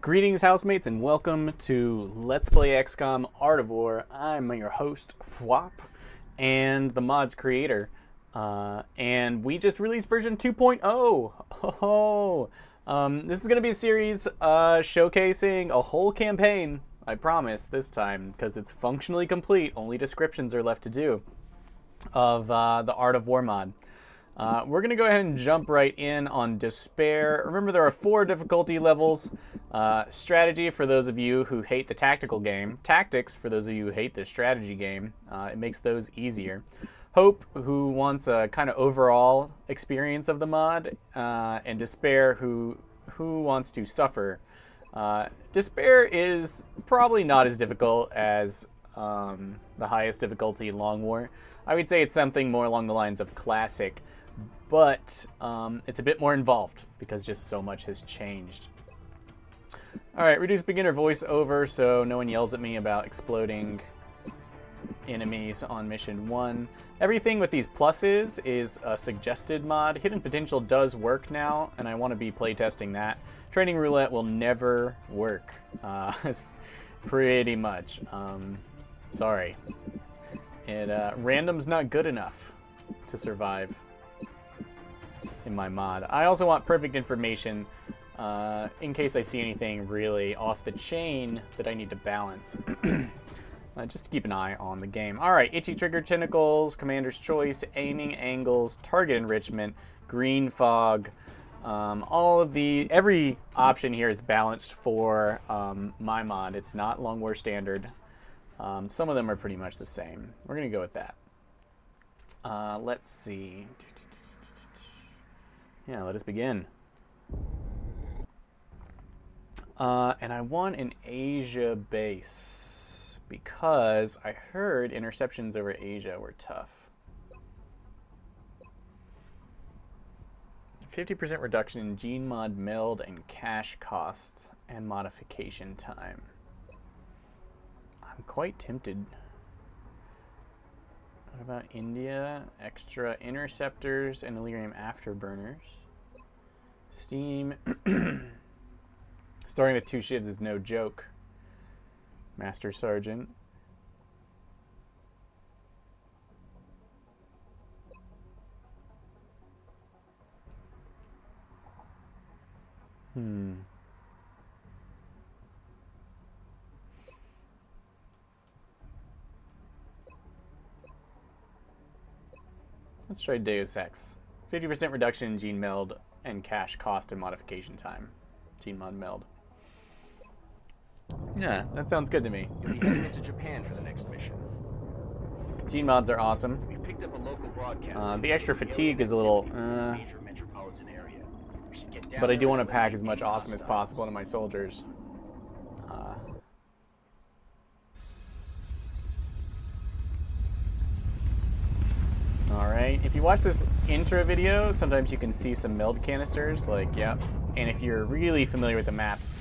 Greetings, housemates, and welcome to Let's Play XCOM Art of War. I'm your host, Phwop, and the mod's creator. And we just released version 2.0. This is going to be a series showcasing a whole campaign, I promise, this time, because it's functionally complete. Only descriptions are left to do of the Art of War mod. We're going to go ahead and jump right in on Despair. Remember, there are 4 difficulty levels. Strategy for those of you who hate the tactical game. Tactics for those of you who hate the strategy game. It makes those easier. Hope, who wants a kind of overall experience of the mod. And Despair, who wants to suffer. Despair is probably not as difficult as the highest difficulty in Long War. I would say it's something more along the lines of Classic. But it's a bit more involved because just so much has changed. Alright, reduce beginner voiceover so no one yells at me about exploding enemies on mission 1. Everything with these pluses is a suggested mod. Hidden potential does work now, and I want to be playtesting that. Training roulette will never work. Pretty much. Sorry. Random's not good enough to survive in my mod. I also want perfect information in case I see anything really off the chain that I need to balance. Just to keep an eye on the game. Alright, itchy trigger tentacles, commander's choice, aiming angles, target enrichment, green fog. Every option here is balanced for my mod. It's not Long War standard. Some of them are pretty much the same. We're going to go with that. Let's see. Yeah, let us begin. And I want an Asia base because I heard interceptions over Asia were tough. 50% reduction in gene mod meld and cache cost and modification time. I'm quite tempted. What about India? Extra interceptors and Illyrium afterburners. Steam. Starting with 2 shivs is no joke. Master Sergeant. Let's try Deus Ex. 50% reduction in gene meld and cache cost and modification time. Gene mod meld. Yeah, that sounds good to me. You'll be heading into Japan for the next mission. Gene mods are awesome. We picked up a local broadcast. The extra fatigue is a little, major metropolitan area. We should get down but I there do want to and pack eliminate as much any awesome as hostiles. possible to my soldiers. Alright, if you watch this intro video, sometimes you can see some meld canisters, like, yep. And if you're really familiar with the maps,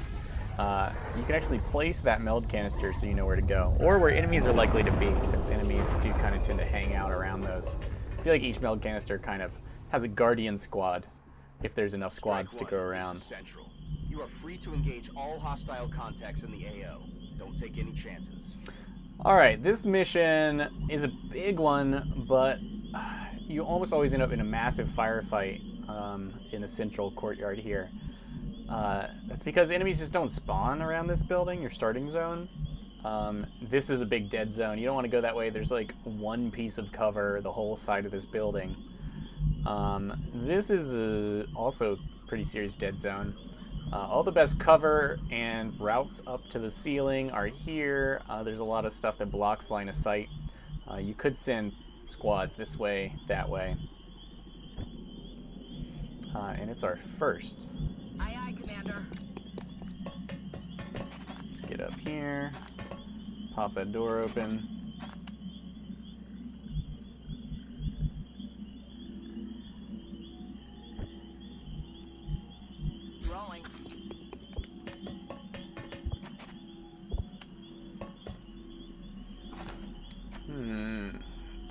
you can actually place that meld canister so you know where to go. Or where enemies are likely to be, since enemies do kind of tend to hang out around those. I feel like each meld canister kind of has a guardian squad, if there's enough squads to go around. This is Central. You are free to engage all hostile contacts in the AO. Don't take any chances. Alright, this mission is a big one, but you almost always end up in a massive firefight in the central courtyard here. That's because enemies just don't spawn around this building, your starting zone. This is a big dead zone. You don't want to go that way. There's like one piece of cover the whole side of this building. This is also pretty serious dead zone. All the best cover and routes up to the ceiling are here. There's a lot of stuff that blocks line of sight. You could send squads this way, that way. And it's our first. Aye, aye, Commander. Let's get up here. Pop that door open. Rolling.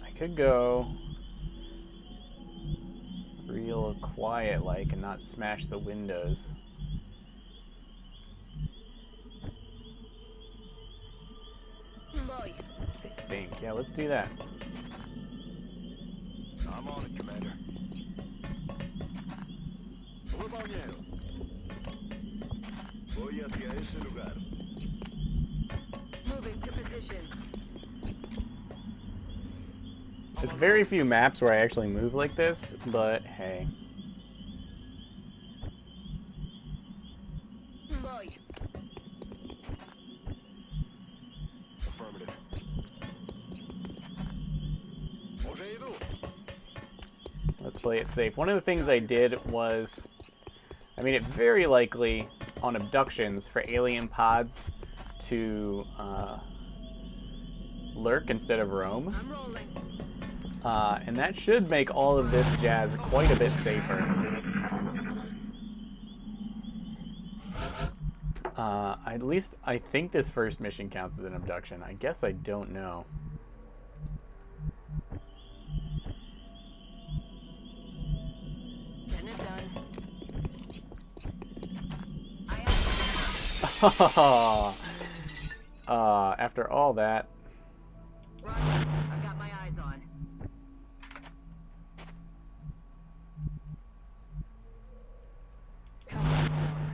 I could go real quiet like and not smash the windows. think. Yeah, let's do that. I'm on it, Commander. Выполняю. Voy hacia ese lugar. Moving to position. It's very few maps where I actually move like this, but hey. Voy. Affirmative. Уже иду. Let's play it safe. One of the things I did was, I made it very likely on abductions for alien pods to lurk instead of roam. I'm rolling. And that should make all of this jazz quite a bit safer. At least I think this first mission counts as an abduction. I guess I don't know. Getting it done. After all that. Roger. I've got my eyes on. Comfort zone.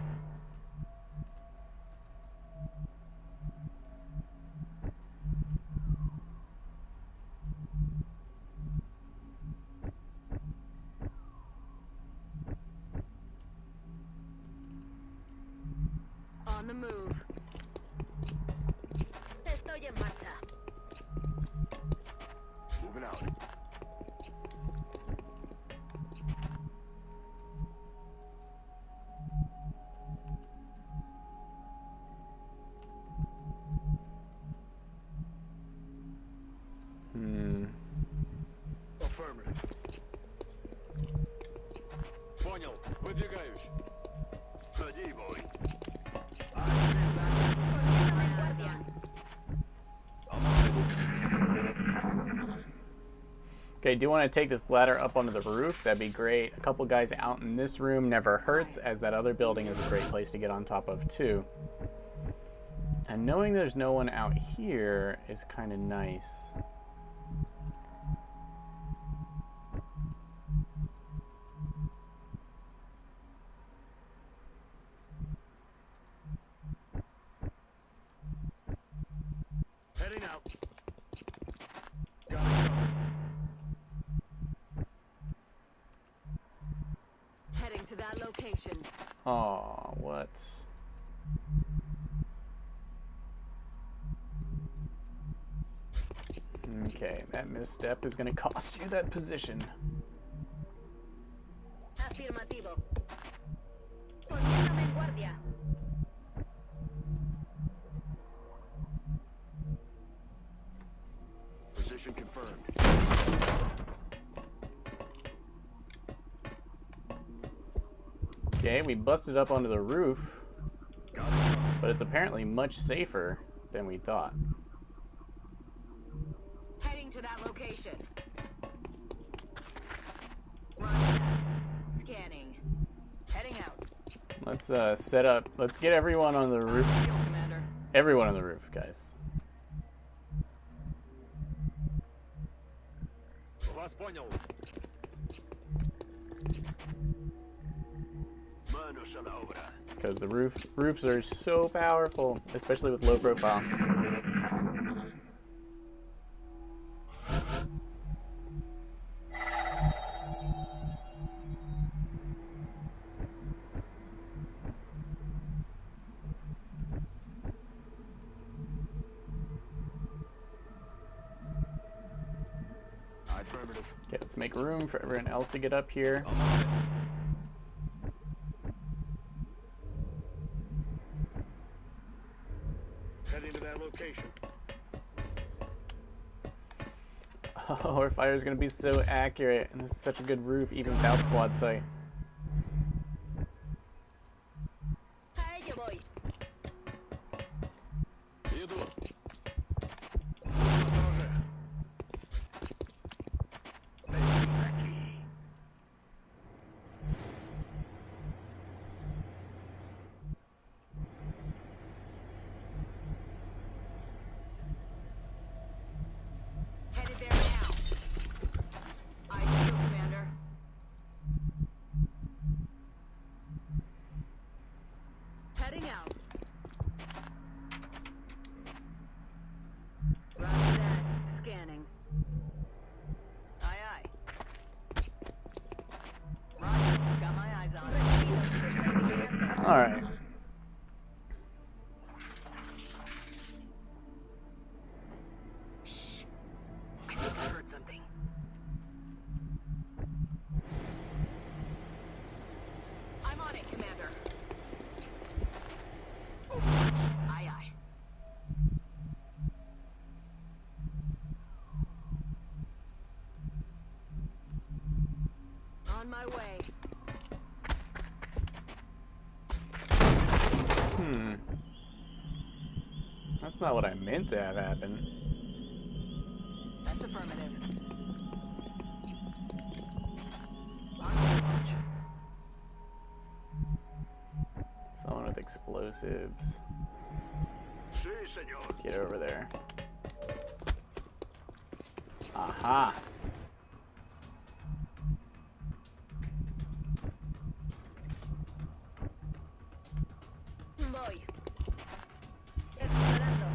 On the move. Estoy en marcha. Moving out. Affirmative. Понял. Выдвигаюсь. Ходи, бой. Okay, do want to take this ladder up onto the roof. That'd be great. A couple guys out in this room never hurts, as that other building is a great place to get on top of too. And knowing there's no one out here is kind of nice. Heading out. Heading to that location. Aw, what? Okay, that misstep is going to cost you that position. Afirmativo. Poniéndome en guardia. Position confirmed. Okay, we busted up onto the roof, but it's apparently much safer than we thought. Heading to that location. Roger that. Scanning. Heading out. Let's set up. Let's get everyone on the roof. Field commander. Everyone on the roof, guys. Вас понял. Manos a la obra. Because the roofs are so powerful, especially with low profile. Affirmative. Okay, let's make room for everyone else to get up here. Heading to that location. Oh, our fire is going to be so accurate, and this is such a good roof, even without squad sight. A ello voy. Иду. Тоже. Heading out. Roger that. Scanning. Aye, aye. Roger. Got my eyes on it. All right. Shh. I think I heard something. I'm on it, Commander. Overwatch. Aye, aye. On my way. That's not what I meant to have happen. That's affirmative. On Overwatch. Someone with explosives. Si, senor. Get over there. Aha. Voy. Esperando.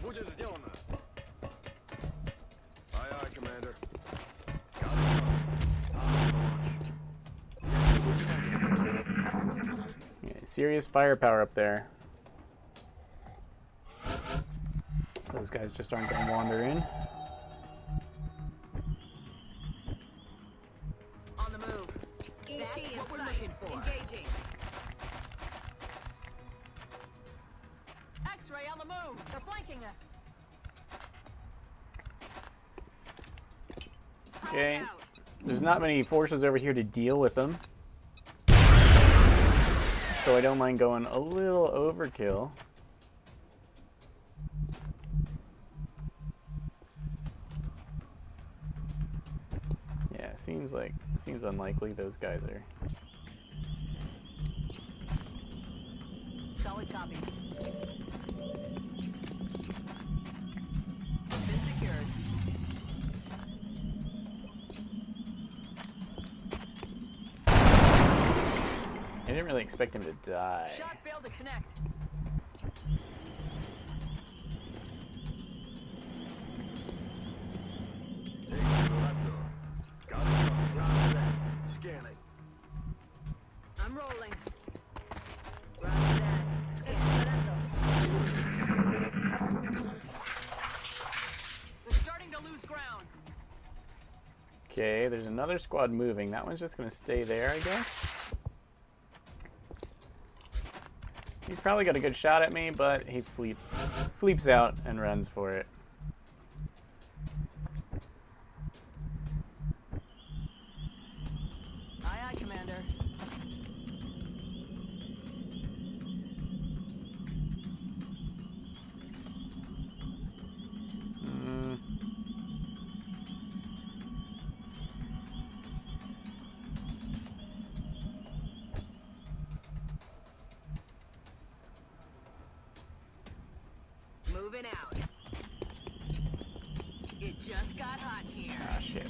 Будет сделано. Aye, aye, Commander. Yeah, serious firepower up there. Those guys just aren't going to wander in. On the move. That's what we're looking for. Engaging. X-ray on the move. They're flanking us. Okay. There's not many forces over here to deal with them. So I don't mind going a little overkill. Yeah, seems unlikely those guys are. Solid copy. Been secured. I didn't really expect him to die. Shot failed to connect. Scanning. I'm rolling. Roger that. Esperando. We're starting to lose ground. Okay, there's another squad moving. That one's just going to stay there, I guess. He's probably got a good shot at me, but he fleeps out and runs for it. Aye, aye, Commander. Moving out. It just got hot here. Ah, shit.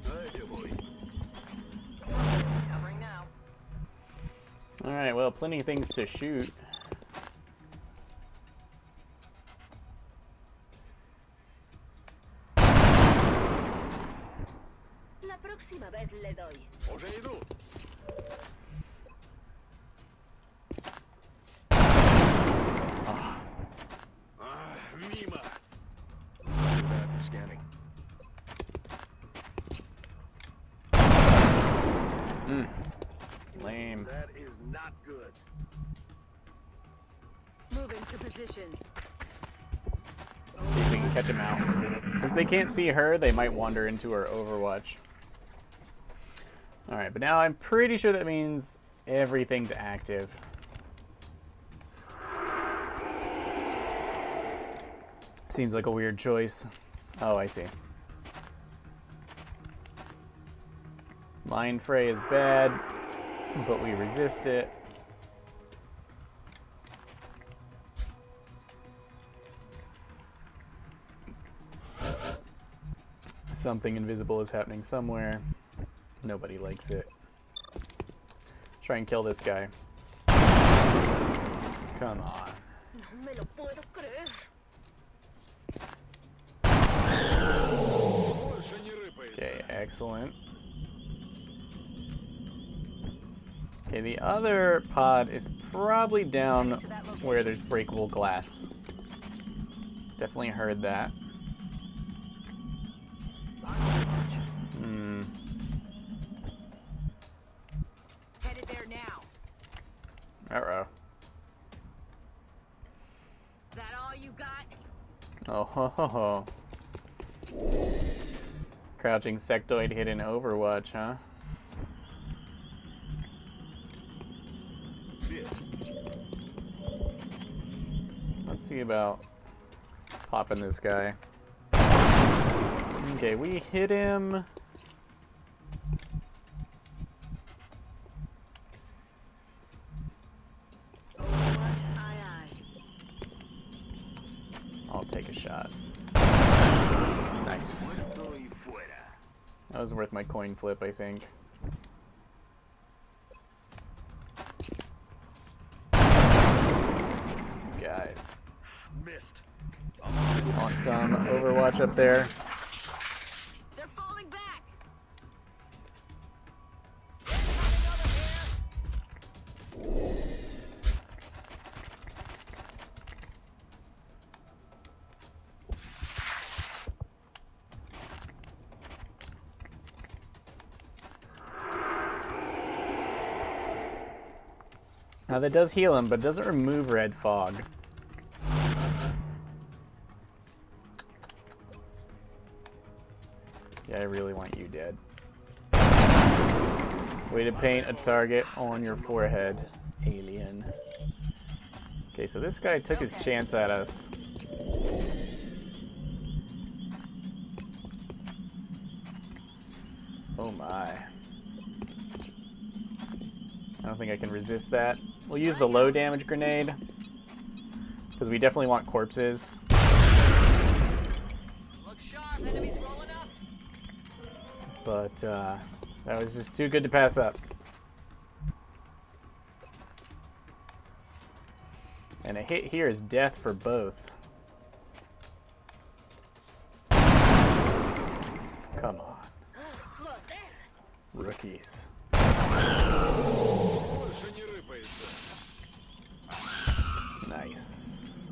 Hey, boy. Covering now. Alright, well, plenty of things to shoot. La próxima vez le doy. Уже иду. Мимо. Roger that. Scanning. Lame. That is not good. Moving to position. See if we can catch him out. Since they can't see her, they might wander into her Overwatch. Alright, but now I'm pretty sure that means everything's active. Seems like a weird choice. Oh, I see. Line fray is bad, but we resist it. Something invisible is happening somewhere. Nobody likes it. Try and kill this guy. Come on. Me lo puedo creer. Больше не рыпается. Okay, excellent. Okay, the other pod is probably down where there's breakable glass. Definitely heard that. Headed there now. Uh-oh. That all you got? Oh ho ho ho. Crouching sectoid hit in Overwatch, huh? Let's see about popping this guy. Okay, we hit him. Overwatch, aye aye. I'll take a shot. Nice. Puesto y fuera. That was worth my coin flip, I think. Guys. Missed. Want some Overwatch up there? They're falling back. Now that does heal him, but it doesn't remove red fog. Yeah, I really want you dead. Way to paint a target on your forehead, alien. Okay, so this guy took his chance at us. Oh my. I don't think I can resist that. We'll use the low damage grenade, because we definitely want corpses. Look sharp, enemies rolling up. But that was just too good to pass up. And a hit here is death for both. Come on. Rookies. Больше не рыпается. Nice.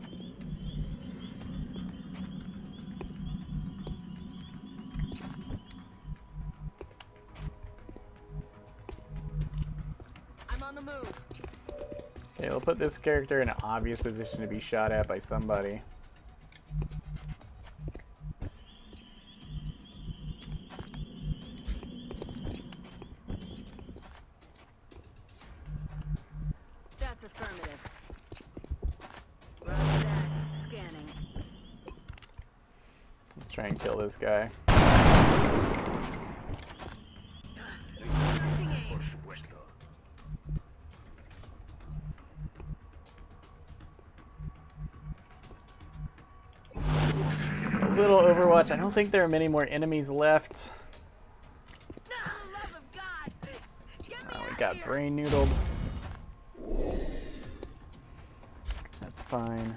I'm on the move. Okay, we'll put this character in an obvious position to be shot at by somebody. That's affirmative. Roger that. Scanning. Let's try and kill this guy. Reversing aim. Por supuesto. A little Overwatch. I don't think there are many more enemies left. No, love of God. Get me Oh, we out got here. brain noodled. That's fine.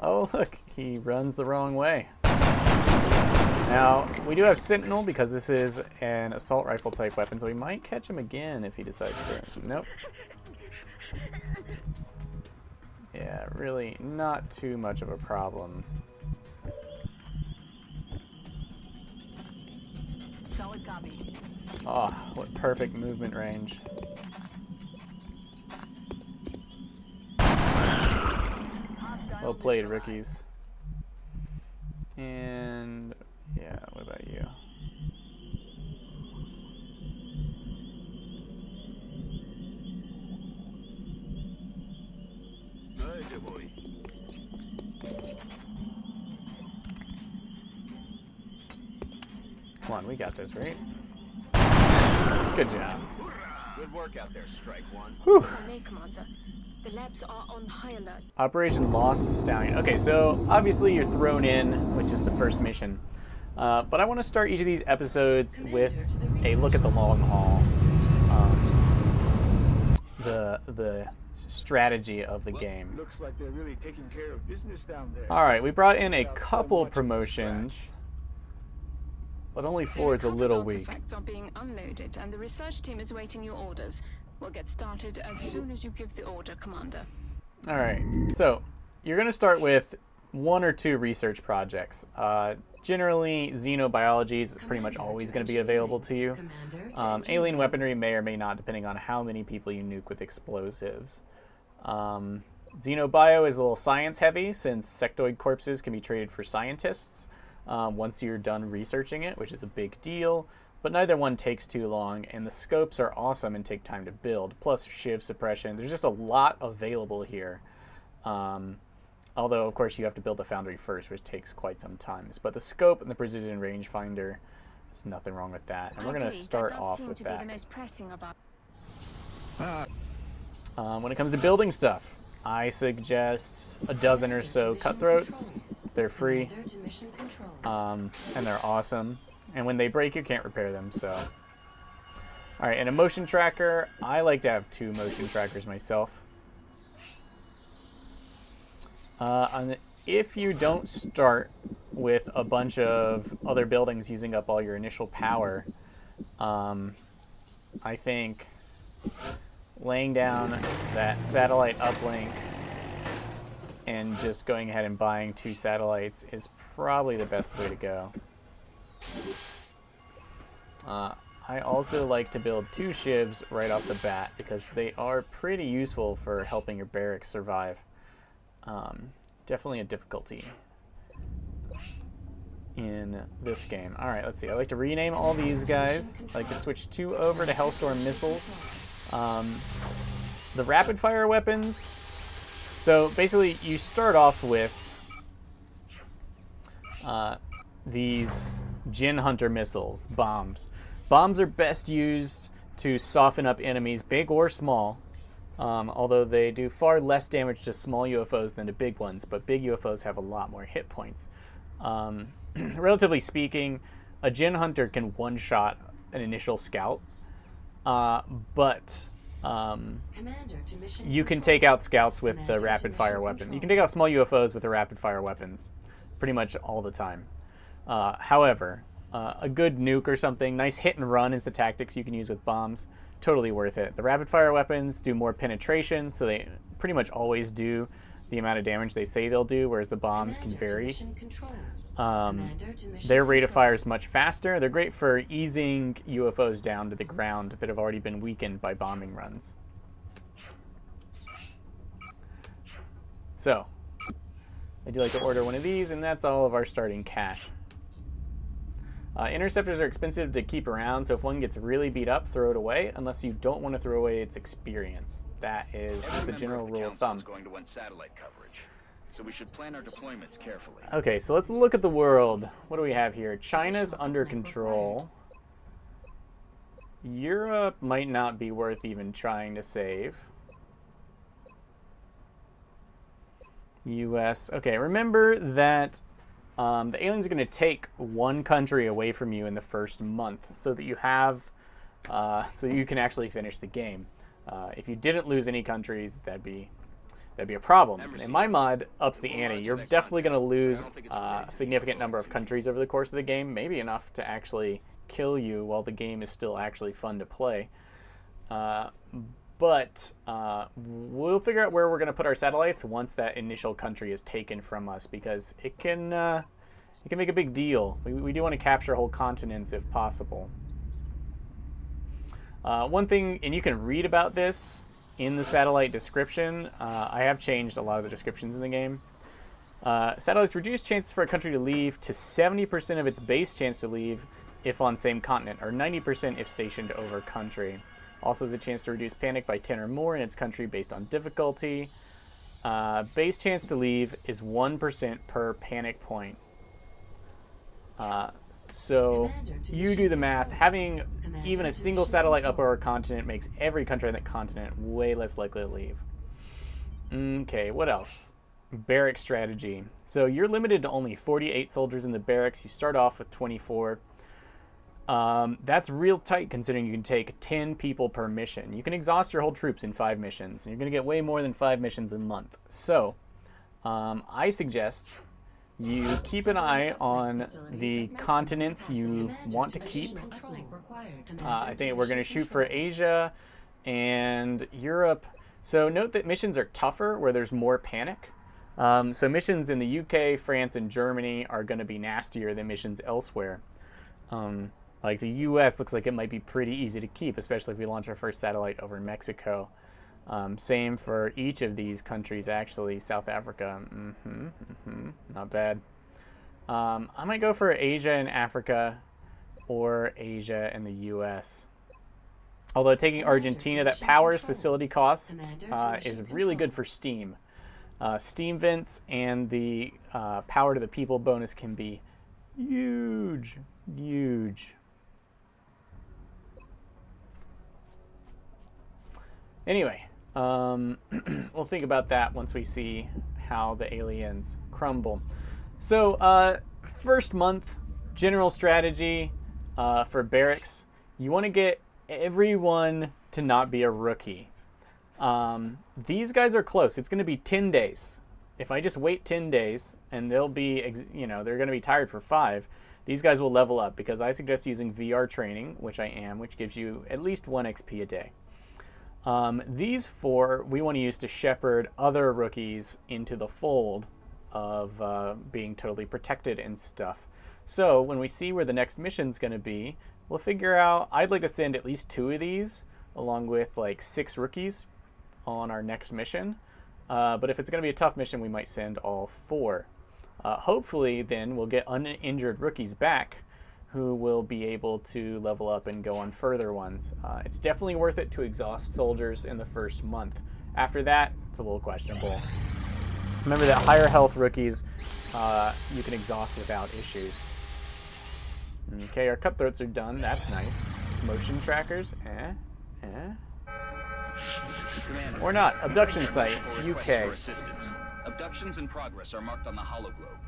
Oh, look, he runs the wrong way. Now, we do have Sentinel because this is an assault rifle type weapon, so we might catch him again if he decides to. Nope. Yeah, really not too much of a problem. Solid copy. Oh, what perfect movement range. Hostile Well played, neutralized. rookies. And yeah, what about you? Дайте бой. Come on, we got this, right? Good job. Good work out there, Strike One. Whew. Malay Commander. The labs are on high alert. Operation Lost Stallion. Okay, so obviously you're thrown in, which is the first mission. But I want to start each of these episodes with a look at the long haul, the strategy of the game. Looks like they're really taking care of business down there. All right, we brought in a Without so couple much as a promotions, but only 4 is a little weak. Artifacts are being unloaded, and the research team is waiting your orders. We'll get started as soon as you give the order, Commander. All right, so you're going to start with 1 or 2 research projects. Generally, xenobiology is pretty much always going to be available to you. Alien weaponry may or may not, depending on how many people you nuke with explosives. Xenobio is a little science heavy, since sectoid corpses can be traded for scientists once you're done researching it, which is a big deal. But neither one takes too long, and the scopes are awesome and take time to build, plus shiv suppression. There's just a lot available here. Although, of course, you have to build the foundry first, which takes quite some time. But the scope and the precision rangefinder, there's nothing wrong with that. And we're going to start off with that. When it comes to building stuff, I suggest a dozen or so cutthroats. They're free, and they're awesome. And when they break, you can't repair them, so. All right, and a motion tracker. I like to have 2 motion trackers myself. And if you don't start with a bunch of other buildings using up all your initial power, I think laying down that satellite uplink and just going ahead and buying 2 satellites is probably the best way to go. I also like to build 2 shivs right off the bat because they are pretty useful for helping your barracks survive. Definitely a difficulty in this game. All right, let's see. I like to rename all these guys. I like to switch 2 over to Hellstorm missiles. The rapid fire weapons. So basically, you start off with these Jinn Hunter missiles, bombs. Bombs are best used to soften up enemies, big or small. Although they do far less damage to small UFOs than to big ones, but big UFOs have a lot more hit points. Relatively speaking, a Jinn Hunter can one-shot an initial scout, but you can take out scouts with the rapid-fire weapon. You can take out small UFOs with the rapid-fire weapons pretty much all the time. However, a good nuke or something, nice hit and run is the tactics you can use with bombs. Totally worth it. The rapid fire weapons do more penetration, so they pretty much always do the amount of damage they say they'll do, whereas the bombs can vary. Their rate of fire is much faster. They're great for easing UFOs down to the ground that have already been weakened by bombing runs. So, I do like to order one of these, and that's all of our starting cash. Interceptors are expensive to keep around, so if one gets really beat up, throw it away, unless you don't want to throw away its experience. That is the general rule of thumb. Going to want satellite coverage, so we should plan our deployments carefully. Okay, so let's look at the world. What do we have here? China's under control. Europe might not be worth even trying to save. US. Okay, remember that the aliens are going to take 1 country away from you in the first month, so that you have, so you can actually finish the game. If you didn't lose any countries, that'd be a problem. And my mod ups the ante. You're definitely going to lose a significant number of countries over the course of the game, maybe enough to actually kill you while the game is still actually fun to play. But we'll figure out where we're going to put our satellites once that initial country is taken from us, because it can make a big deal. We do want to capture whole continents if possible. One thing, and you can read about this in the satellite description. I have changed a lot of the descriptions in the game. Satellites reduce chances for a country to leave to 70% of its base chance to leave if on same continent, or 90% if stationed over country. Also has a chance to reduce panic by 10 or more in its country based on difficulty. Base chance to leave is 1% per panic point. So you do the math. Having even a single satellite up over a continent makes every country on that continent way less likely to leave. Okay, what else? barrack strategy. So you're limited to only 48 soldiers in the barracks. You start off with 24. That's real tight considering you can take 10 people per mission. You can exhaust your whole troops in 5 missions, and you're going to get way more than 5 missions a month. So I suggest you keep an eye on the continents you want to keep. I think we're going to shoot for Asia and Europe. So note that missions are tougher where there's more panic. So missions in the UK, France, and Germany are going to be nastier than missions elsewhere. Like the US looks like it might be pretty easy to keep, especially if we launch our first satellite over Mexico. Same for each of these countries, actually. South Africa, not bad. I might go for Asia and Africa, or Asia and the US. Although taking Argentina, that powers facility cost, is really good for Steam. Steam vents and the power to the people bonus can be huge, huge. Anyway, we'll think about that once we see how the aliens crumble. So, first month, general strategy for barracks. You want to get everyone to not be a rookie. These guys are close. It's going to be 10 days. If I just wait 10 days, and they'll be, they're going to be tired for 5, these guys will level up, because I suggest using VR training, which I am, which gives you at least 1 XP a day. These 4 we want to use to shepherd other rookies into the fold of being totally protected and stuff. So when we see where the next mission's going to be, we'll figure out, I'd like to send at least 2 of these along with like 6 rookies on our next mission. But if it's going to be a tough mission, we might send all 4. Hopefully then we'll get uninjured rookies back who will be able to level up and go on further ones. It's definitely worth it to exhaust soldiers in the first month. After that, it's a little questionable. Remember that higher health rookies you can exhaust without issues. Okay, our cutthroats are done. That's nice. Motion trackers. Commander, Or not. Abduction site, requests UK. for assistance. Abductions in progress are marked on the hologlobe.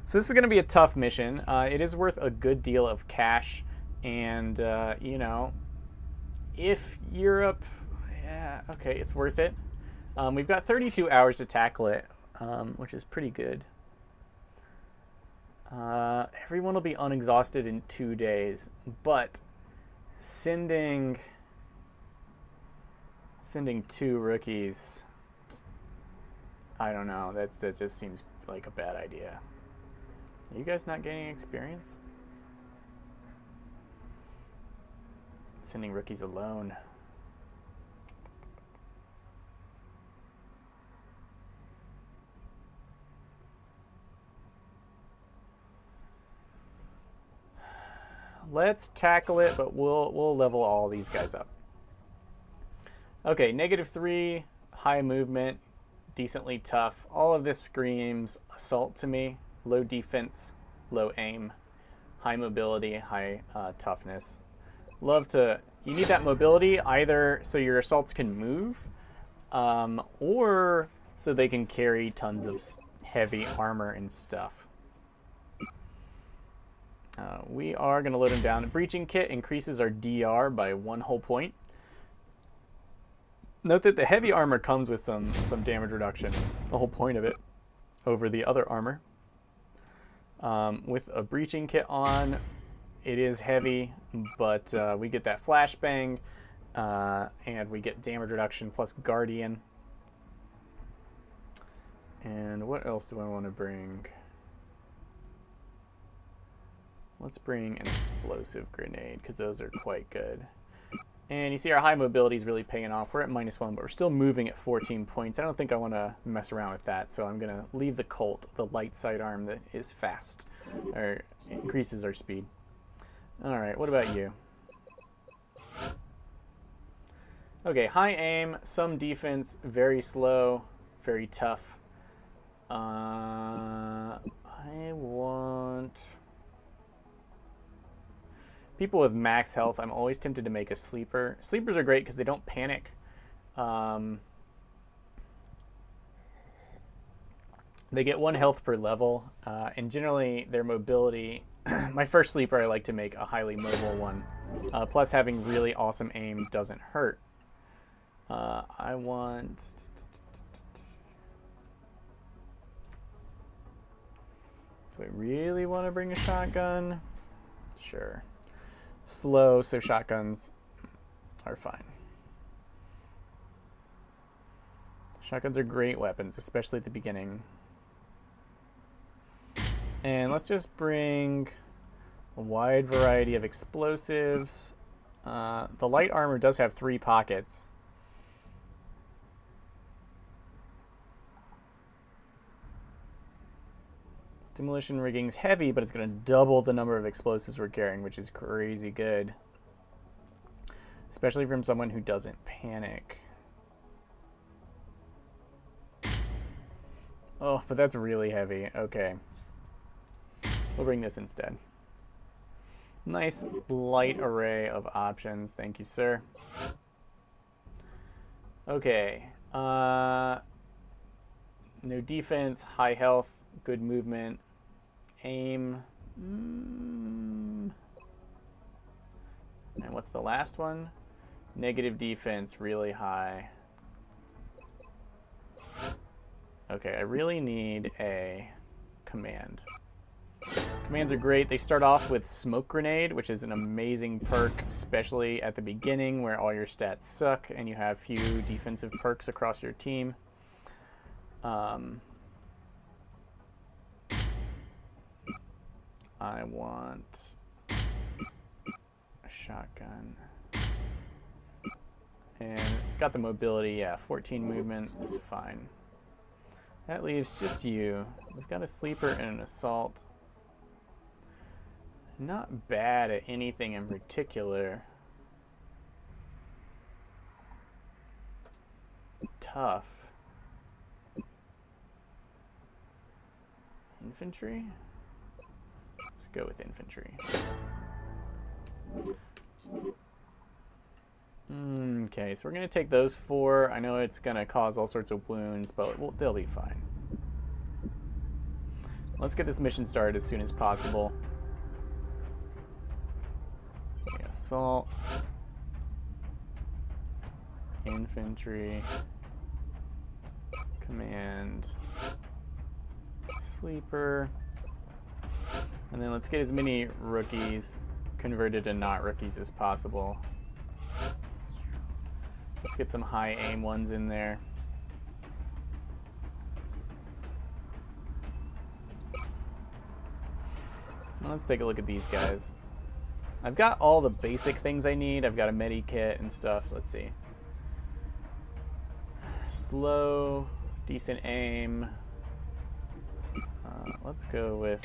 So this is going to be a tough mission. It is worth a good deal of cash, and if Europe, okay, it's worth it. We've got 32 hours to tackle it, which is pretty good. Everyone will be unexhausted in 2 days, but sending 2 rookies, I don't know. That just seems like a bad idea. Are you guys not gaining experience? Sending rookies alone. Let's tackle it, but we'll level all these guys up. Okay, -3, high movement, decently tough. All of this screams assault to me. Low defense, low aim, high mobility, high toughness. You need that mobility either so your assaults can move, or so they can carry tons of heavy armor and stuff. We are going to load them down. A breaching kit increases our DR by 1 whole point. Note that the heavy armor comes with some damage reduction, the whole point of it, over the other armor. With a breaching kit on, it is heavy, but we get that flashbang, and we get damage reduction plus Guardian. And what else do I want to bring? Let's bring an explosive grenade, because those are quite good. And you see our high mobility is really paying off. We're at -1, but we're still moving at 14 points. I don't think I want to mess around with that, so I'm going to leave the Colt, the light sidearm that is fast, or increases our speed. All right, what about you? Okay, high aim, some defense, very slow, very tough. I want... people with max health. I'm always tempted to make a sleeper. Sleepers are great because they don't panic. They get 1 health per level, and generally their mobility. My first sleeper, I like to make a highly mobile one. Plus, having really awesome aim doesn't hurt. I want. Do I really want to bring a shotgun? Sure. Slow, so shotguns are fine. Shotguns are great weapons, especially at the beginning. And let's just bring a wide variety of explosives. The light armor does have 3 pockets. Demolition rigging's heavy, but it's going to double the number of explosives we're carrying, which is crazy good. Especially from someone who doesn't panic. Oh, but that's really heavy. Okay. We'll bring this instead. Nice light array of options. Thank you, sir. Okay. No defense, high health, good movement, aim. And what's the last one? Negative defense, really high. Okay, I really need a command. Commands are great. They start off with Smoke Grenade, which is an amazing perk, especially at the beginning where all your stats suck and you have few defensive perks across your team. I want a shotgun. And got the mobility, yeah, 14 movement is fine. That leaves just you. We've got a sleeper and an assault. Not bad at anything in particular. Tough. Infantry? Let's go with infantry. Okay, so we're going to take those 4. I know it's going to cause all sorts of wounds, but they'll be fine. Let's get this mission started as soon as possible. Okay, assault. Infantry. Command. Sleeper. And then let's get as many rookies converted to not rookies as possible. Let's get some high aim ones in there. Let's take a look at these guys. I've got all the basic things I need. I've got a medi kit and stuff. Let's see. Slow, decent aim. Let's go with...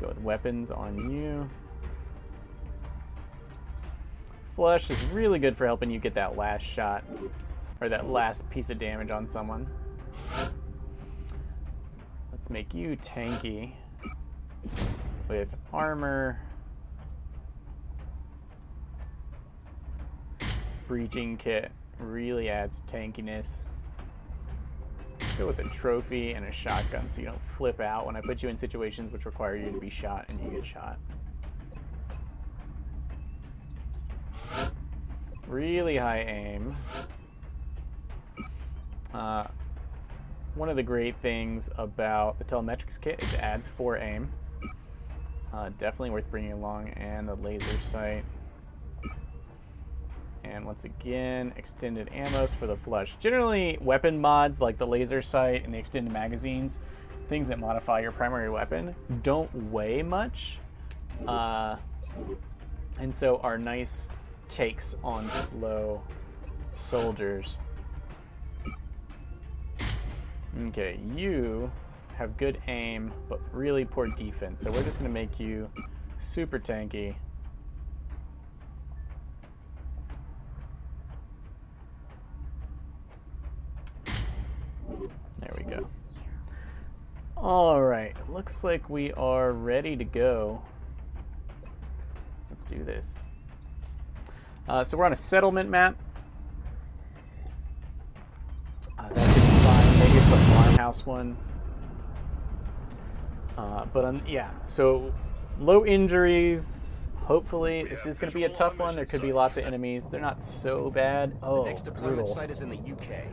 Go with weapons on you. Flush is really good for helping you get that last shot or that last piece of damage on someone. Let's make you tanky with armor, breaching kit really adds tankiness. Go with a trophy and a shotgun so you don't flip out when I put you in situations which require you to be shot and you get shot. Really high aim. One of the great things about the telemetrics kit is it adds 4 aim. Definitely worth bringing along, and the laser sight. And once again, extended ammos for the flush. Generally, weapon mods like the laser sight and the extended magazines, things that modify your primary weapon, don't weigh much. And so are nice takes on slow soldiers. Okay, you have good aim, but really poor defense. So we're just going to make you super tanky. There we go. All right, looks like we are ready to go. Let's do this. So we're on a settlement map. That could be fine. Maybe it's the farmhouse one. Yeah, so low injuries. Hopefully, this is going to be a tough one. There could be lots of enemies. They're not so bad. Oh, Next deployment brutal. site is in the UK.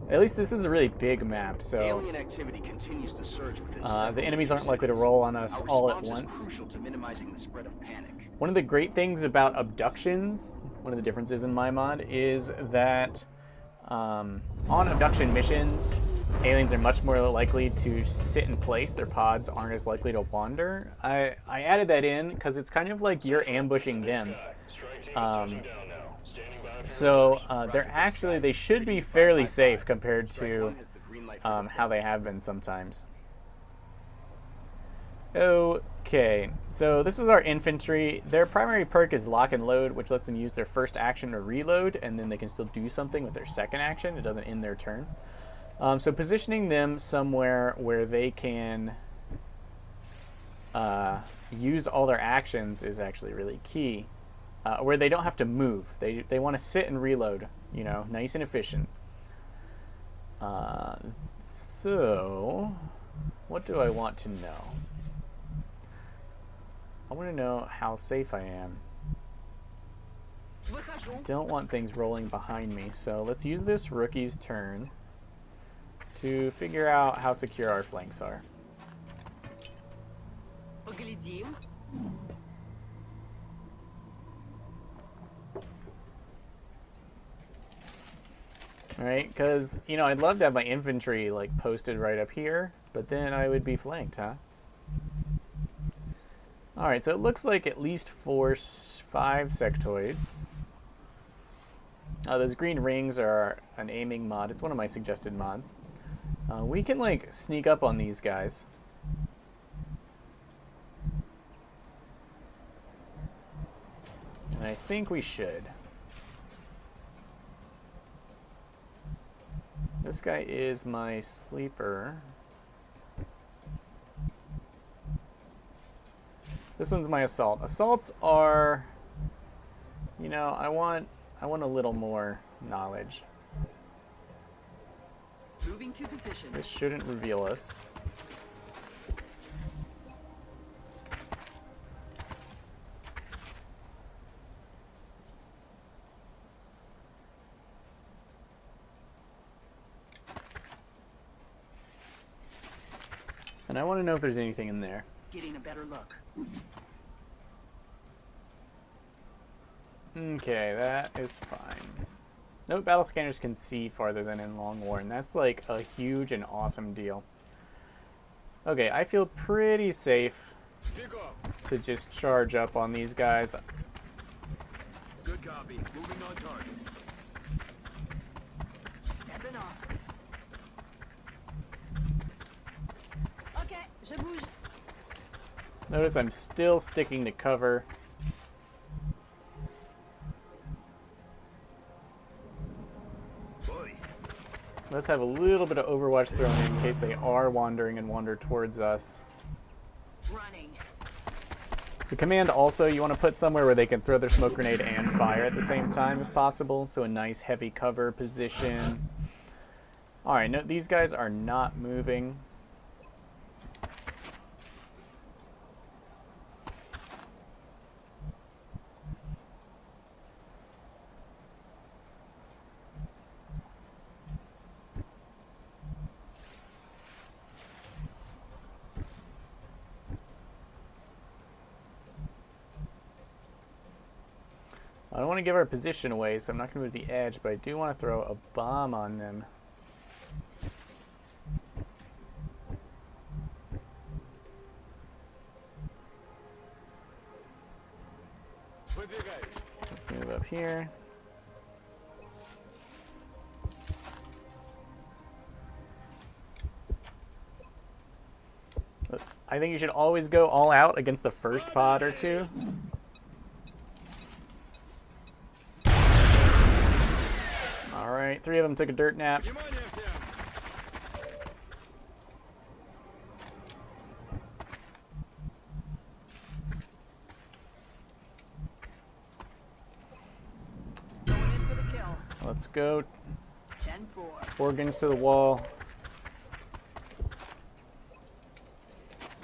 At least this is a really big map, so Alien activity continues to surge within the enemies aren't likely to roll on us all at once. Is crucial to minimizing the spread of panic. One of the great things about abductions, one of the differences in my mod, is that on abduction missions, aliens are much more likely to sit in place. Their pods aren't as likely to wander. I added that in because it's kind of like you're ambushing them. They should be fairly safe compared to how they have been sometimes. Okay, so this is our infantry. Their primary perk is lock and load, which lets them use their first action to reload, and then they can still do something with their second action. It doesn't end their turn. So positioning them somewhere where they can use all their actions is actually really key. Where they don't have to move. They want to sit and reload, you know, nice and efficient. So, what do I want to know? I want to know how safe I am. I don't want things rolling behind me, so let's use this rookie's turn to figure out how secure our flanks are. Alright, because, you know, I'd love to have my infantry, like, posted right up here, but then I would be flanked, huh? Alright, so it looks like at least 5 sectoids. Those green rings are an aiming mod. It's one of my suggested mods. We can, like, sneak up on these guys. And I think we should. This guy is my sleeper. This one's my assault. Assaults are, you know, I want a little more knowledge. Moving to position. This shouldn't reveal us. And I want to know if there's anything in there. Getting a better look. Okay, that is fine. Note battle scanners can see farther than in Long War, and that's like a huge and awesome deal. Okay, I feel pretty safe to just charge up on these guys. Good copy. Moving on target. Stepping off. Okay, je bouge. Notice I'm still sticking to cover. Let's have a little bit of Overwatch thrown in case they are wandering and wander towards us. Running. The command also, you want to put somewhere where they can throw their smoke grenade and fire at the same time if possible. So a nice heavy cover position. Alright, no, these guys are not moving. I don't want to give our position away, so I'm not going to move the edge, but I do want to throw a bomb on them. Let's move up here. I think you should always go all out against the first pod or two. Alright, 3 of them took a dirt nap. let's go. 10-4. Organs to the wall.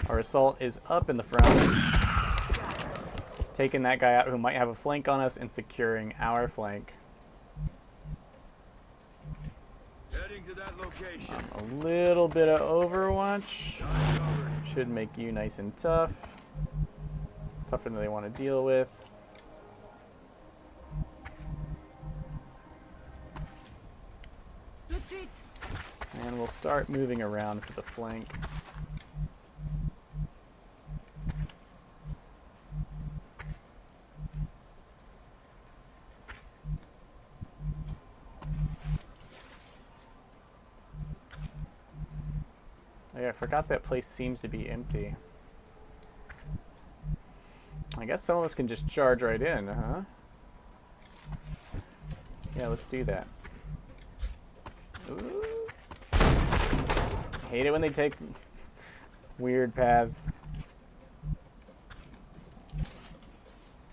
Our assault is up in the front. Taking that guy out who might have a flank on us and securing our flank. Heading to that location. A little bit of Overwatch. Should make you nice and tough. Tougher than they want to deal with. That's it. And we'll start moving around for the flank. Oh yeah, I forgot that place seems to be empty. I guess some of us can just charge right in, huh? Yeah, let's do that. Ooh. I hate it when they take weird paths.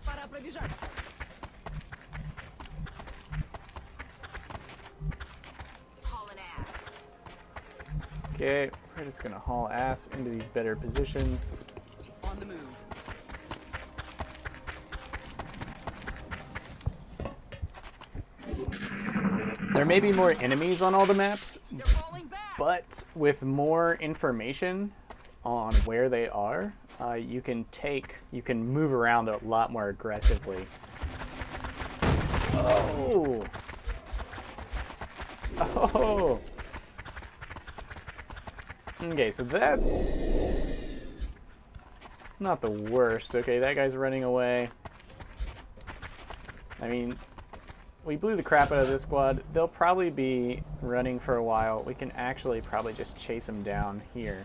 Пора пробежать. Hauling ass. Okay, we're just gonna haul ass into these better positions. On the move. There may be more enemies on all the maps, They're falling back. but with more information on where they are, you can move around a lot more aggressively. Oh! Oh! Okay, so that's not the worst. Okay, that guy's running away. I mean, we blew the crap out of this squad. They'll probably be running for a while. We can actually probably just chase them down here.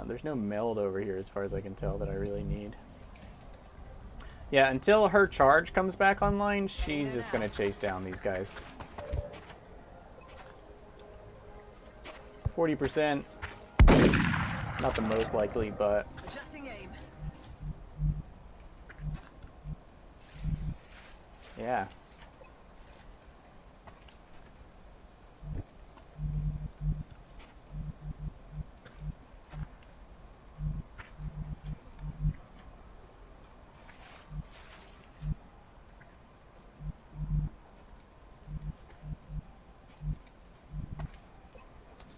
There's no meld over here as far as I can tell that I really need. Yeah, until her charge comes back online, she's just going to chase down these guys. 40%. Not the most likely, but... Adjusting aim. yeah.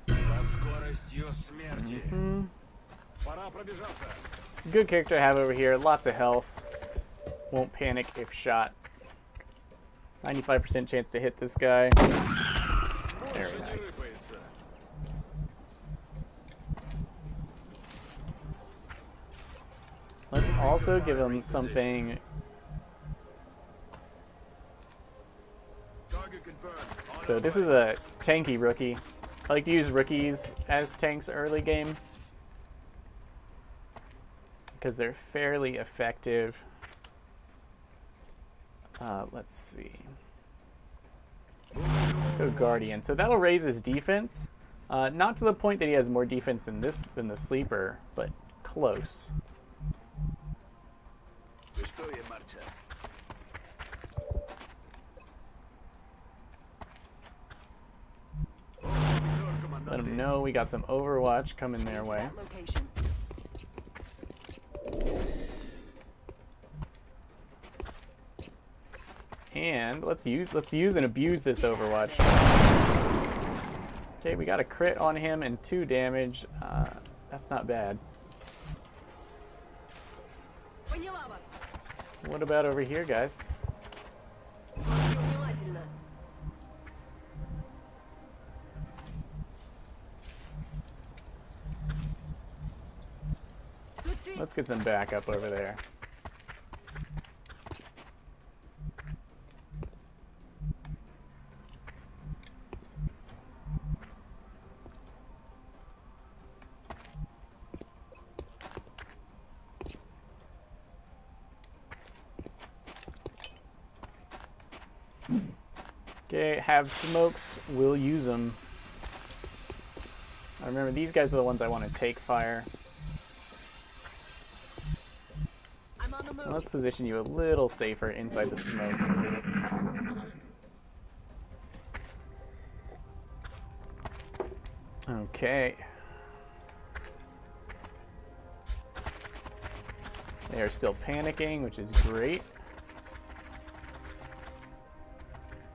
Со скоростью смерти. Пора пробежаться. Good character to have over here. Lots of health. Won't panic if shot. 95% chance to hit this guy. Very nice. Let's also give him something. Target confirmed. So this is a tanky rookie. I like to use rookies as tanks early game because they're fairly effective. Let's see. Let's go Guardian. So that'll raise his defense. Not to the point that he has more defense than the sleeper, but close. Let them know we got some Overwatch coming their way. That location. And let's use and abuse this Overwatch. Okay, we got a crit on him and 2 damage. That's not bad. Поняла вас. What about over here, guys? Смотрю внимательно. That's it. Let's get some backup over there. Okay, have smokes, we'll use them. I remember these guys are the ones I want to take fire. I'm on the move. Let's position you a little safer inside the smoke. Okay. They are still panicking, which is great.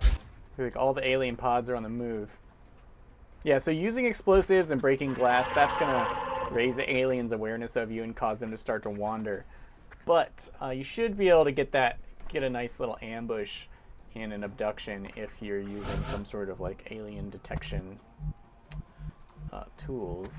I feel like all the alien pods are on the move. Yeah, so using explosives and breaking glass, that's going to raise the aliens' awareness of you and cause them to start to wander. But you should be able to get a nice little ambush and an abduction if you're using some sort of like alien detection tools.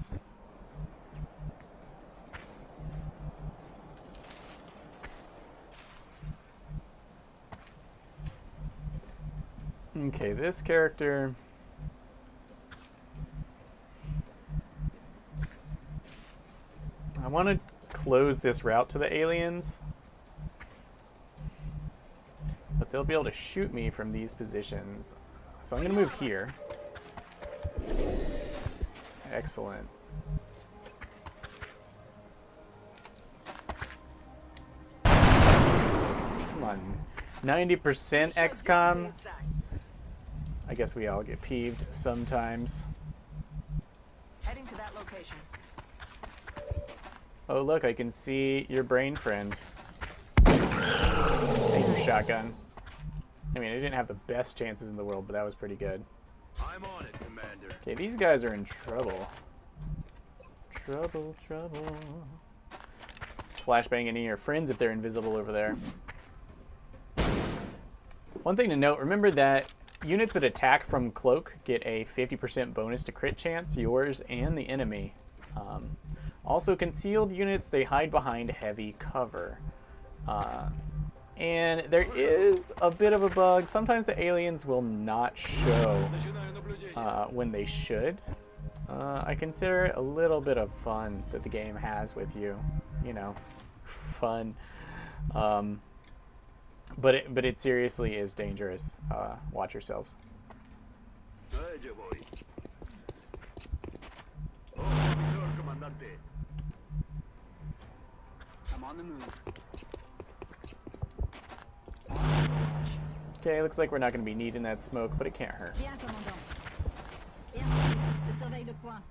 Okay, this character. I want to close this route to the aliens, but they'll be able to shoot me from these positions. So I'm going to move here. Excellent. Come on. 90% XCOM. I guess we all get peeved sometimes. Heading to that location. Oh, look, I can see your brain friend. Thank you, shotgun. I mean, I didn't have the best chances in the world, but that was pretty good. I'm on it, Commander. Okay, these guys are in trouble. Trouble, trouble. Flashbang into your friends if they're invisible over there. One thing to note, remember that units that attack from cloak get a 50% bonus to crit chance, yours and the enemy. Also, concealed units, they hide behind heavy cover. And there is a bit of a bug. Sometimes the aliens will not show when they should. I consider it a little bit of fun that the game has with you. You know, fun. But it seriously is dangerous. Watch yourselves. I'm on the move. Okay, looks like we're not going to be needing that smoke, but it can't hurt. Bien, commandant. Bien, je surveille le coin.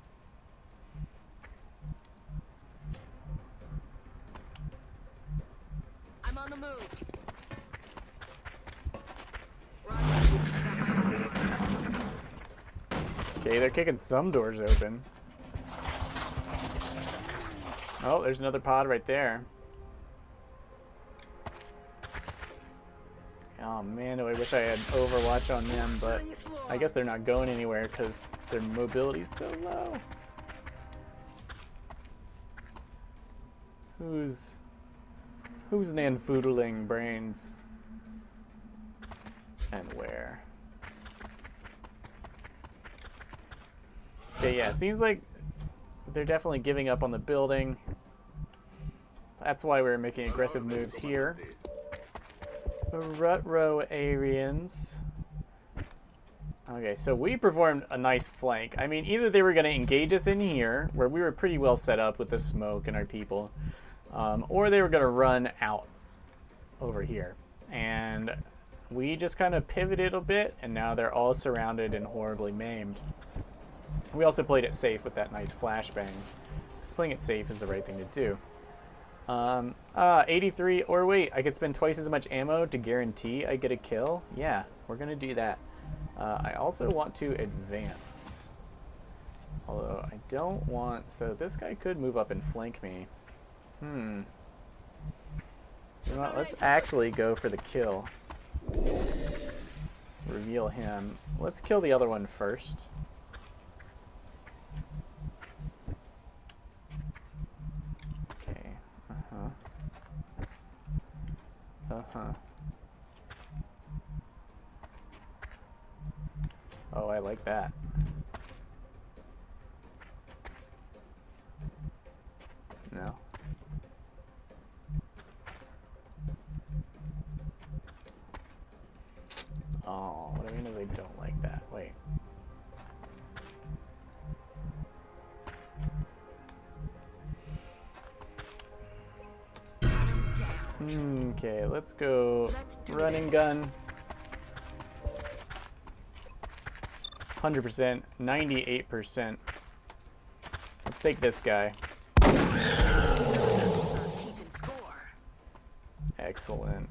I'm on the move. Okay, they're kicking some doors open. Oh, there's another pod right there. Oh man, do I wish I had Overwatch on them, but I guess they're not going anywhere because their mobility's so low. Who's nanfoodling brains? And where? Okay, yeah, seems like they're definitely giving up on the building. That's why we're making aggressive moves here. Rut-row Aryans. Okay, so we performed a nice flank. I mean, either they were going to engage us in here, where we were pretty well set up with the smoke and our people, or they were going to run out over here. And we just kind of pivoted a bit, and now they're all surrounded and horribly maimed. We also played it safe with that nice flashbang. Because playing it safe is the right thing to do. 83, or wait, I could spend twice as much ammo to guarantee I get a kill? Yeah, we're gonna do that. I also want to advance. Although I don't want, so this guy could move up and flank me. You know what, let's actually go for the kill. Reveal him. Let's kill the other one first. Oh, I like that. No. Oh, what I mean is I don't like that. Wait. Okay, let's go running gun. 100%, 98%. take this guy. Keeping score. Excellent.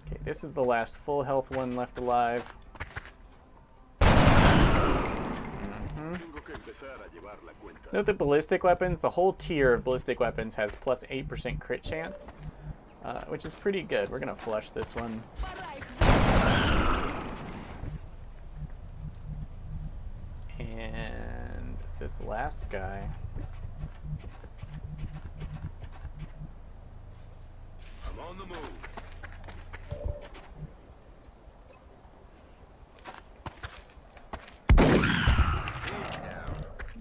Okay, this is the last full health one left alive. Tengo que empezar a llevar la cuenta. Note that ballistic weapons, the whole tier of ballistic weapons has plus 8% crit chance, which is pretty good. We're gonna flush this one. And this last guy. I'm on the move.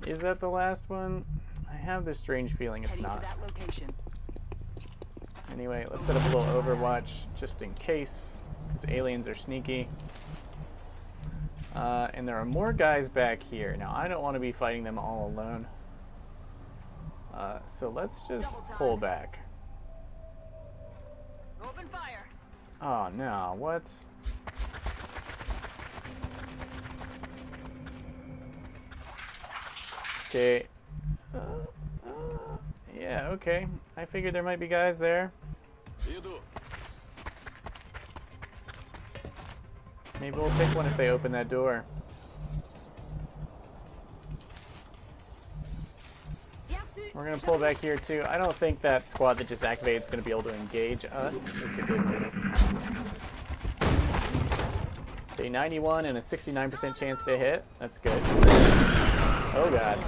Is that the last one? I have this strange feeling it's Heading to not. that location. Anyway, let's set up a little Overwatch just in case, because aliens are sneaky. And there are more guys back here. Now, I don't want to be fighting them all alone. So let's just pull back. Open fire. Oh no, what? Okay. Yeah, okay. I figured there might be guys there. You do. Maybe we'll pick one if they open that door. We're gonna pull back here too. I don't think that squad that just activated is gonna be able to engage us, is the good news. Okay, 91 and a 69% chance to hit. That's good. Oh god.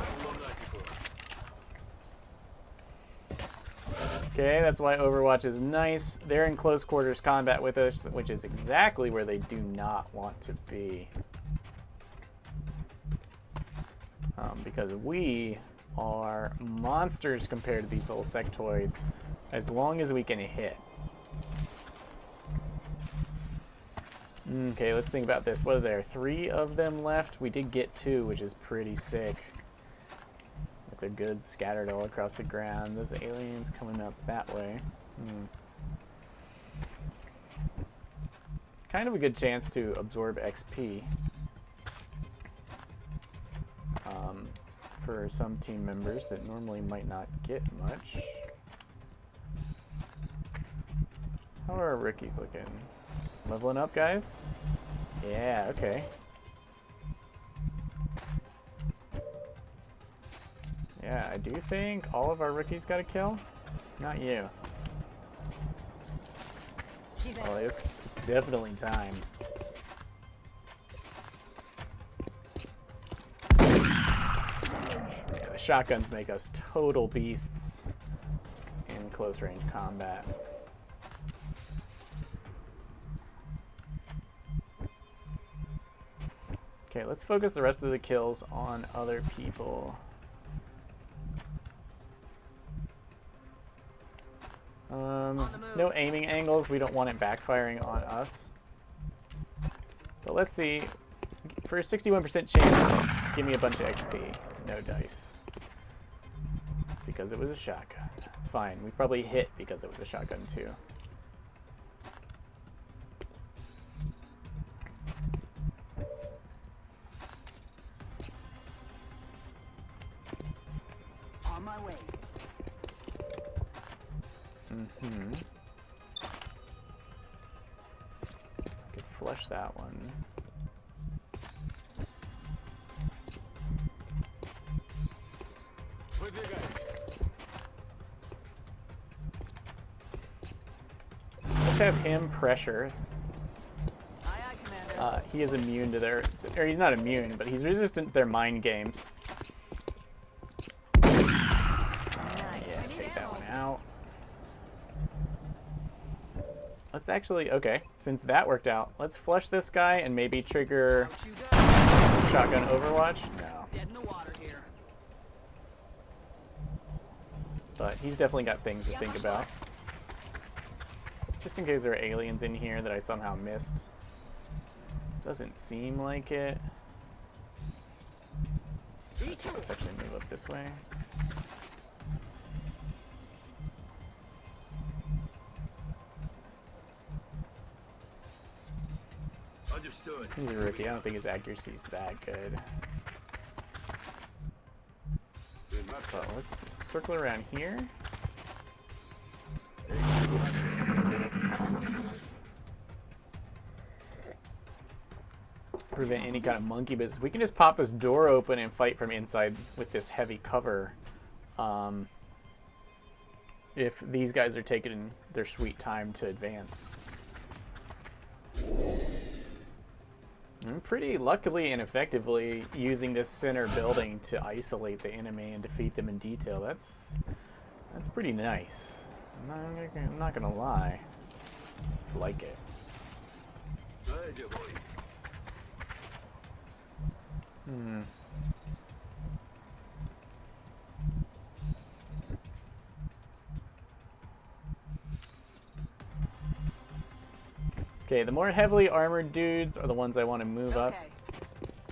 Okay, that's why Overwatch is nice. They're in close quarters combat with us, which is exactly where they do not want to be. Because we are monsters compared to these little sectoids, as long as we can hit. Okay, let's think about this. What are there? 3 of them left? We did get 2, which is pretty sick. With their goods scattered all across the ground. Those aliens coming up that way. Kind of a good chance to absorb XP. For some team members that normally might not get much. How are our rookies looking? Leveling up, guys? Yeah, okay. Yeah, I do think all of our rookies got a kill. Not you. Well, it's definitely time. Yeah, the shotguns make us total beasts in close range combat. Okay, let's focus the rest of the kills on other people. No aiming angles. We don't want it backfiring on us. But let's see. For a 61% chance, give me a bunch of XP. No dice. It's because it was a shotgun. It's fine. We probably hit because it was a shotgun too. On my way. I could flush that one. With you guys. Let's have him pressure. Aye, aye, Commander. He is immune to their, or he's not immune, but he's resistant to their mind games. Yeah, take that one out. Let's actually, okay, since that worked out, let's flush this guy and maybe trigger Out you go. shotgun Overwatch. No, Dead in the water here. but he's definitely got things to think about. Just in case there are aliens in here that I somehow missed. Doesn't seem like it. Let's actually move up this way. Understood. He's a rookie. I don't think his accuracy is that good. En marcha. But let's circle around here. Prevent any kind of monkey business. We can just pop this door open and fight from inside with this heavy cover. If these guys are taking their sweet time to advance. I'm pretty luckily and effectively using this center building to isolate the enemy and defeat them in detail. That's pretty nice. I'm not gonna lie. I like it. Okay, the more heavily armored dudes are the ones I want to move up.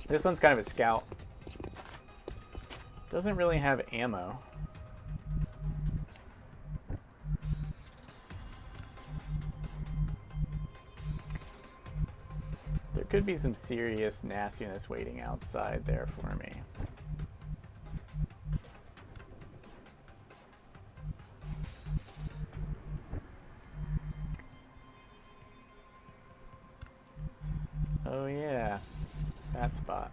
This one's kind of a scout. Doesn't really have ammo. There could be some serious nastiness waiting outside there for me. Oh yeah, that spot.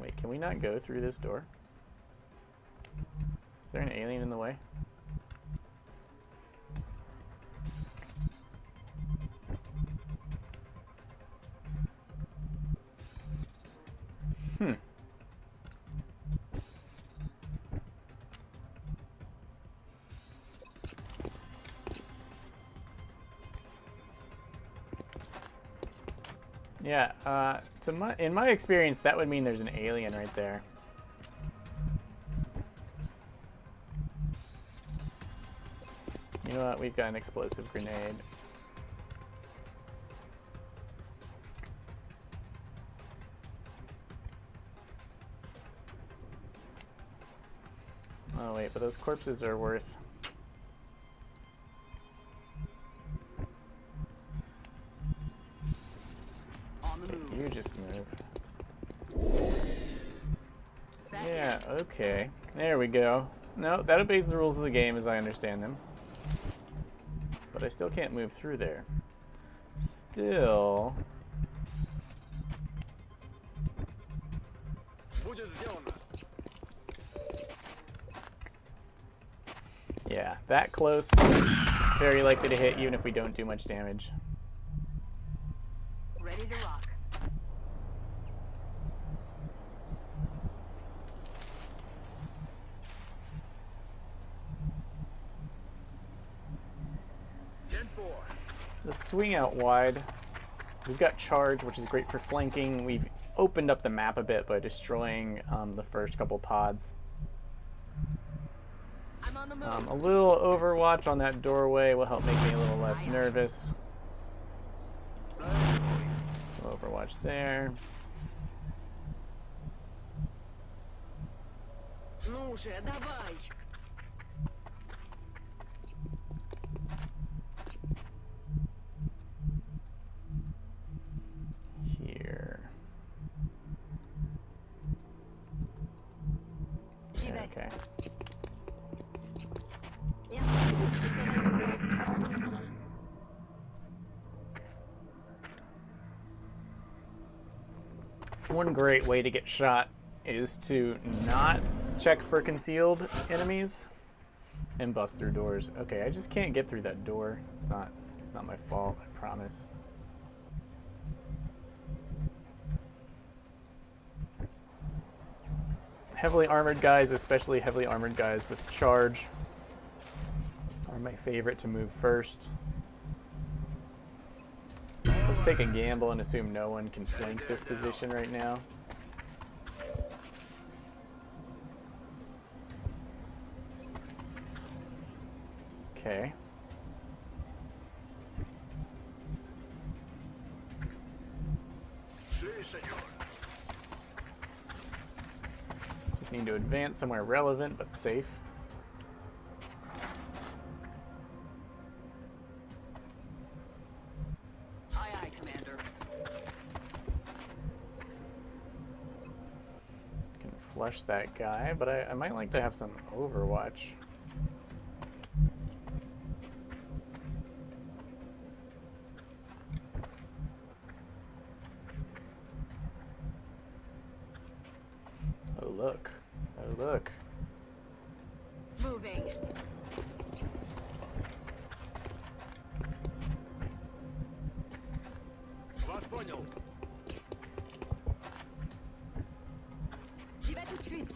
Wait, can we not go through this door? Is there an alien in the way? Yeah, in my experience, that would mean there's an alien right there. You know what? We've got an explosive grenade. Oh wait, but those corpses are worth... You just move. Yeah, okay. There we go. No, that obeys the rules of the game as I understand them. But I still can't move through there. Still... Yeah, that close. Very likely to hit even if we don't do much damage. Ready to rock. Let's swing out wide. We've got charge, which is great for flanking. We've opened up the map a bit by destroying the first couple pods. I'm on the move. A little Overwatch on that doorway will help make me a little less nervous. Some Overwatch there. Ну же, давай. Here. Okay. One great way to get shot is to not check for concealed enemies and bust through doors. Okay, I just can't get through that door. It's not my fault, I promise. Heavily armored guys, especially heavily armored guys with charge, are my favorite to move first. Let's take a gamble and assume no one can flank this position right now. Okay. Just need to advance somewhere relevant but safe. Aye, aye, Commander. flush that guy, but I might like to have some Overwatch. Oh look. Oh look. Moving. Вас понял. J'y vais tout de suite.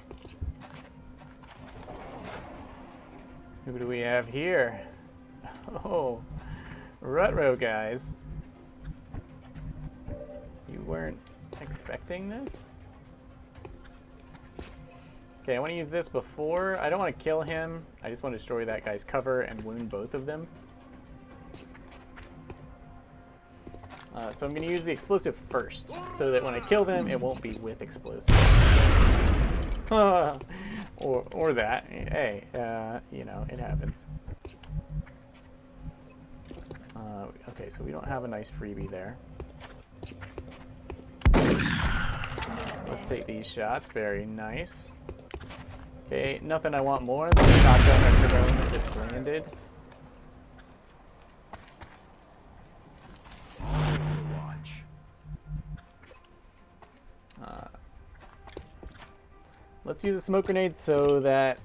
Who do we have here? Oh, Rutro guys. You weren't expecting this? Okay, I want to use this before. I don't want to kill him. I just want to destroy that guy's cover and wound both of them. So I'm going to use the explosive first, so that when I kill them, it won't be with explosive. or that. Hey, you know, it happens. Okay, so we don't have a nice freebie there. Let's take these shots. Very nice. Okay, nothing I want more than a shotgun or drone that just landed. Let's use a smoke grenade so that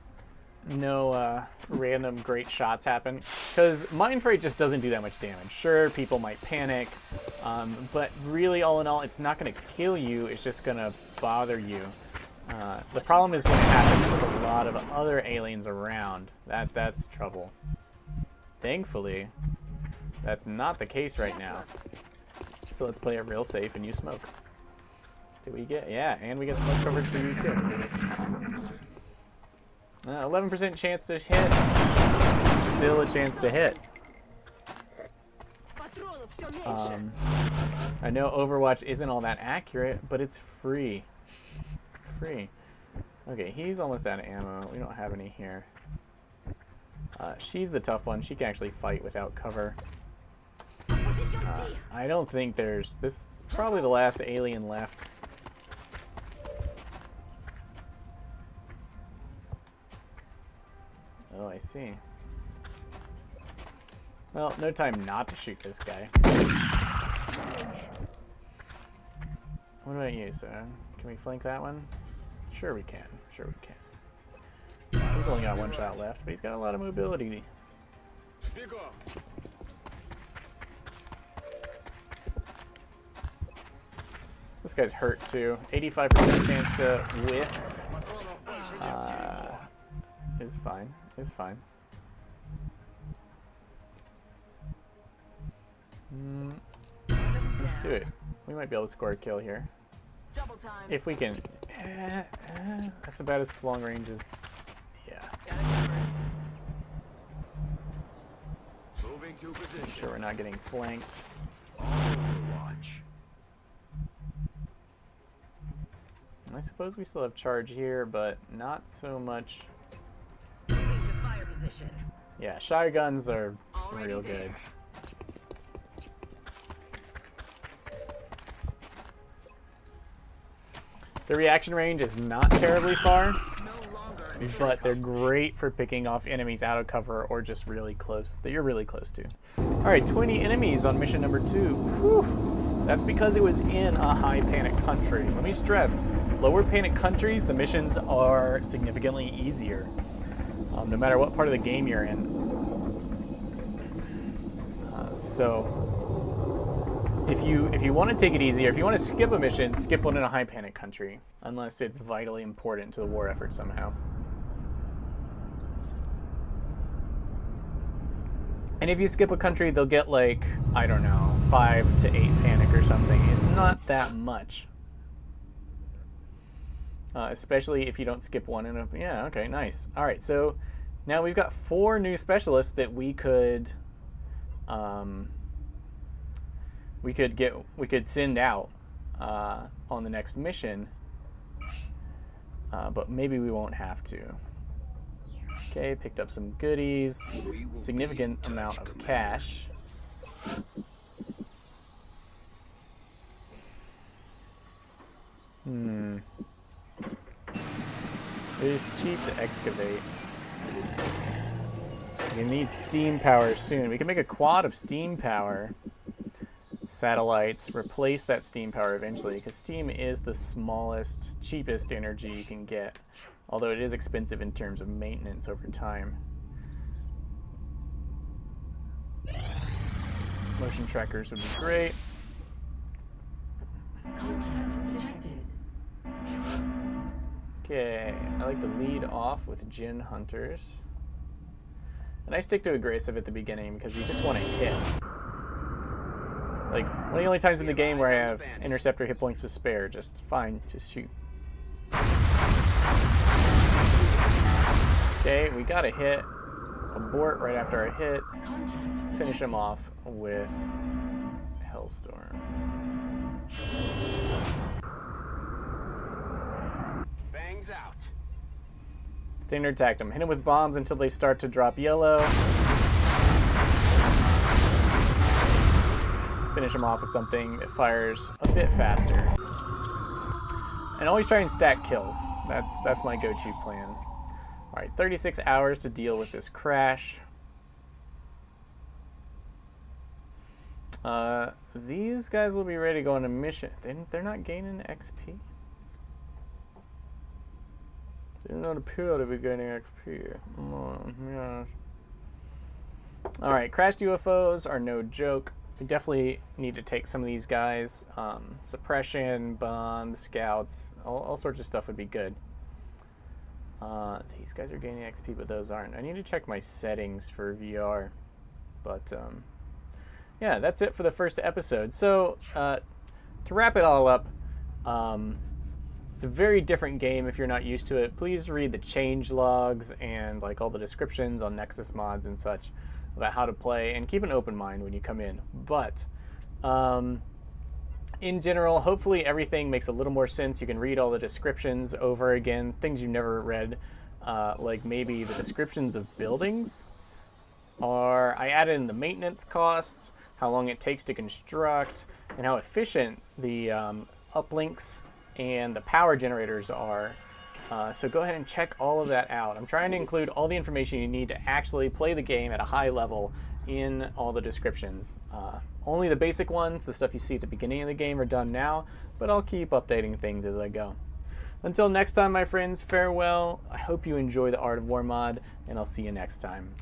no random great shots happen. Because Mind Freight just doesn't do that much damage. Sure, people might panic, but really, all in all, it's not going to kill you. It's just going to bother you. The problem is when it happens with a lot of other aliens around. That's trouble. Thankfully, that's not the case right now. So let's play it real safe and use smoke. Do we get? Yeah, and we get smoke coverage for you too. 11% chance to hit. Still a chance to hit. I know Overwatch isn't all that accurate, but it's free. Free. Okay, he's almost out of ammo. We don't have any here. She's the tough one. She can actually fight without cover. I don't think there's... This is probably the last alien left. Oh, I see. Well, no time not to shoot this guy. What about you, sir? Can we flank that one? Sure we can. Sure we can. He's only got one shot left, but he's got a lot of mobility. This guy's hurt too. 85% chance to whiff. Is fine. Is fine. Let's do it. We might be able to score a kill here. Double time. If we can. That's about as long range as. Yeah. Moving to position. Make sure we're not getting flanked. Overwatch. I suppose we still have charge here, but not so much. Moving to fire position. Yeah, shotguns are Already real there. good. The reaction range is not terribly far, No longer but they're great for picking off enemies out of cover or just really close, that you're really close to. Alright, 20 enemies on mission number 2. Whew. That's because it was in a high panic country. Let me stress, lower panic countries, the missions are significantly easier. No matter what part of the game you're in. So if you want to take it easier, if you want to skip a mission, skip one in a high panic country, unless it's vitally important to the war effort somehow. And if you skip a country, they'll get like, I don't know, 5 to 8 panic or something. It's not that much. Especially if you don't skip one in a... Yeah, okay, nice. All right, so now we've got 4 new specialists that we could send out on the next mission, but maybe we won't have to. Okay, picked up some goodies, significant amount of cash. It is cheap to excavate. We need steam power soon. We can make a quad of steam power satellites, replace that steam power eventually, because steam is the smallest, cheapest energy you can get, although it is expensive in terms of maintenance over time. Motion trackers would be great. Contact detected. Okay, I like to lead off with Jinn Hunters. And I stick to aggressive at the beginning because you just want to hit. Like, one of the only times in the game where I have interceptor hit points to spare, just fine, just shoot. Okay, we got a hit. Abort right after our hit. Finish him off with Hellstorm. Bangs out. Standard tactum. Hit him with bombs until they start to drop yellow. Finish him off with something that fires a bit faster. And always try and stack kills. That's my go-to plan. Alright, 36 hours to deal with this crash. These guys will be ready to go on a mission. They're not gaining XP? They do not appear to be gaining XP. Yes. Alright, crashed UFOs are no joke. We definitely need to take some of these guys. Suppression, bombs, scouts, all sorts of stuff would be good. These guys are gaining XP, but those aren't. I need to check my settings for VR. But, yeah, that's it for the first episode. So, to wrap it all up, it's a very different game if you're not used to it. Please read the change logs and like all the descriptions on Nexus mods and such about how to play, and keep an open mind when you come in. But in general, hopefully everything makes a little more sense. You can read all the descriptions over again, things you never read, like maybe the descriptions of buildings. Or I added in the maintenance costs, how long it takes to construct, and how efficient the uplinks and the power generators are. So go ahead and check all of that out. I'm trying to include all the information you need to actually play the game at a high level in all the descriptions. Only the basic ones, the stuff you see at the beginning of the game, are done now, but I'll keep updating things as I go. Until next time, my friends, farewell. I hope you enjoy the Art of War mod, and I'll see you next time.